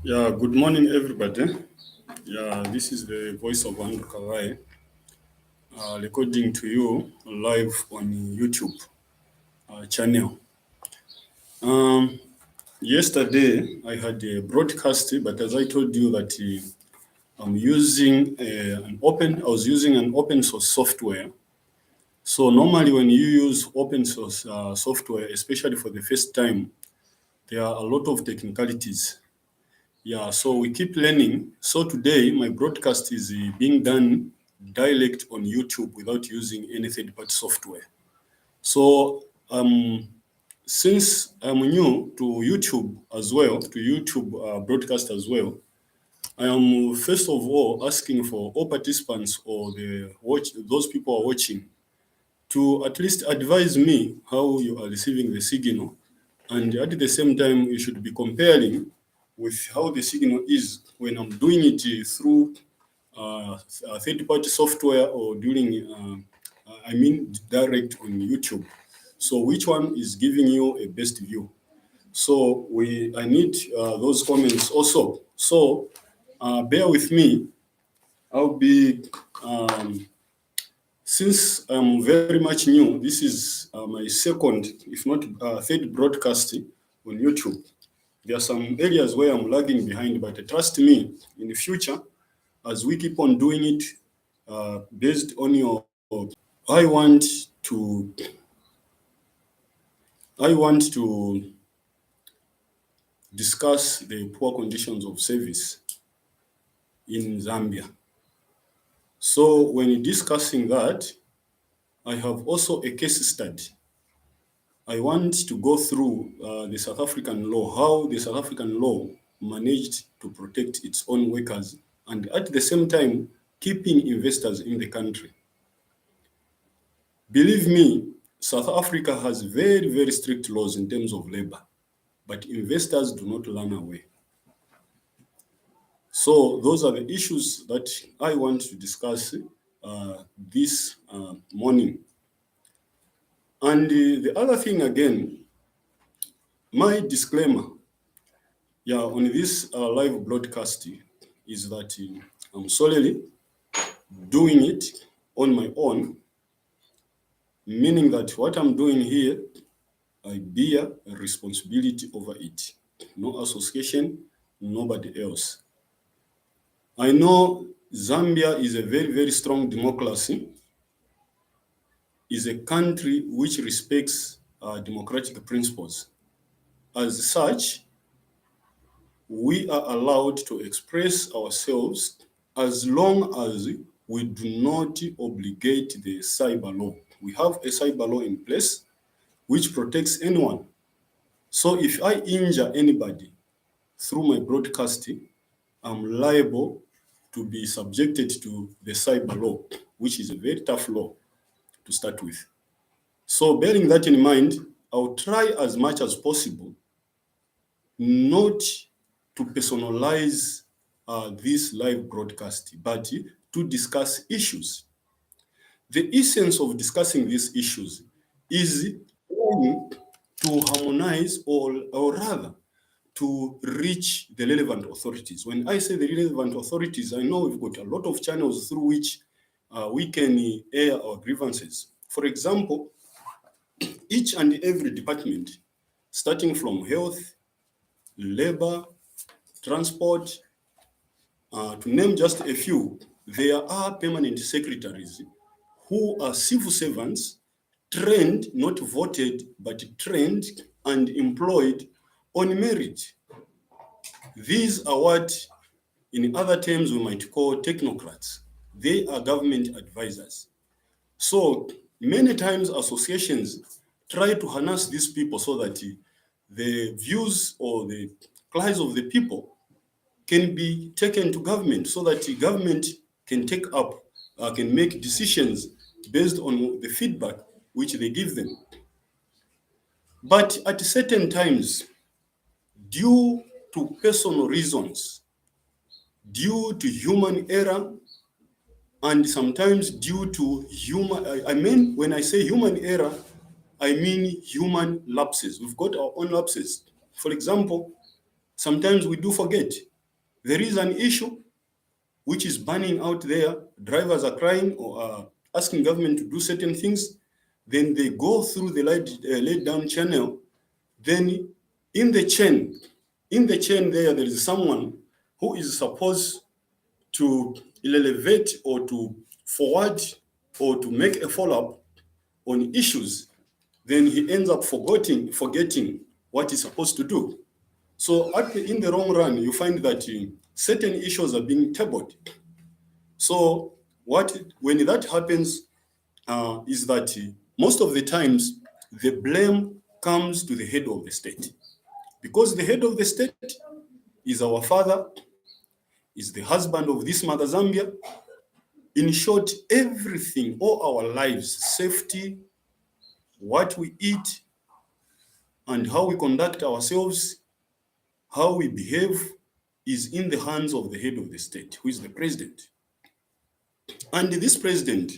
Yeah, good morning, everybody. Yeah, this is the voice of Andrew Kawai, recording to you live on YouTube channel. Um, Yesterday, I had a broadcast, but as I told you that I'm using I was using an open source software. So normally, when you use open source software, especially for the first time, there are a lot of technicalities. Yeah, so we keep learning. So today, my broadcast is being done direct on YouTube without using any third-party software. So since I'm new to YouTube as well, to YouTube broadcast as well, I am first of all asking for all participants or those people who are watching to at least advise me how you are receiving the signal, and at the same time you should be comparing with how the signal is when I'm doing it through a third-party software or during I mean direct on YouTube. So which one is giving you a best view? So I need those comments also. So bear with me. I'll be since I'm very much new, this is my second, if not third broadcast on YouTube. There are some areas where I'm lagging behind, but trust me, in the future, as we keep on doing it, based on your, I want to, I want to discuss the poor conditions of service in Zambia. So when discussing that, I have also a case study. I want to go through the South African law, how the South African law managed to protect its own workers and at the same time keeping investors in the country. Believe me, South Africa has very, very strict laws in terms of labor, but investors do not run away. So those are the issues that I want to discuss this morning. And the other thing again, my disclaimer, yeah, on this live broadcast is that I'm solely doing it on my own, meaning that what I'm doing here, I bear a responsibility over it. No association, nobody else. I know Zambia is a very, very strong democracy, is a country which respects democratic principles. As such, we are allowed to express ourselves as long as we do not obligate the cyber law. We have a cyber law in place which protects anyone. So if I injure anybody through my broadcasting, I'm liable to be subjected to the cyber law, which is a very tough law to start with. So bearing that in mind, I'll try as much as possible not to personalize this live broadcast, but to discuss issues. The essence of discussing these issues is trying to harmonize or rather to reach the relevant authorities. When I say the relevant authorities, I know we've got a lot of channels through which we can air our grievances. For example, each and every department, starting from health, labor, transport, to name just a few, there are permanent secretaries who are civil servants, trained, not voted, but trained and employed on merit. These are what, in other terms, we might call technocrats. They are government advisors. So many times associations try to harness these people so that the views or the cries of the people can be taken to government so that the government can take up, can make decisions based on the feedback which they give them. But at certain times, due to personal reasons, due to human error, and sometimes due to I mean, when I say human error, I mean human lapses. We've got our own lapses. For example, sometimes we do forget. there is an issue which is burning out there, drivers are crying or are asking government to do certain things, then they go through the laid down channel. Then in the chain there is someone who is supposed to elevate or to forward or to make a follow-up on issues. Then he ends up forgetting what he's supposed to do. So in the long run, you find that certain issues are being tabled. So when that happens is that most of the times the blame comes to the head of the state, because the head of the state is our father, is the husband of this mother Zambia. In short, everything, all our lives, safety, what we eat, and how we conduct ourselves, how we behave, is in the hands of the head of the state, who is the president. And this president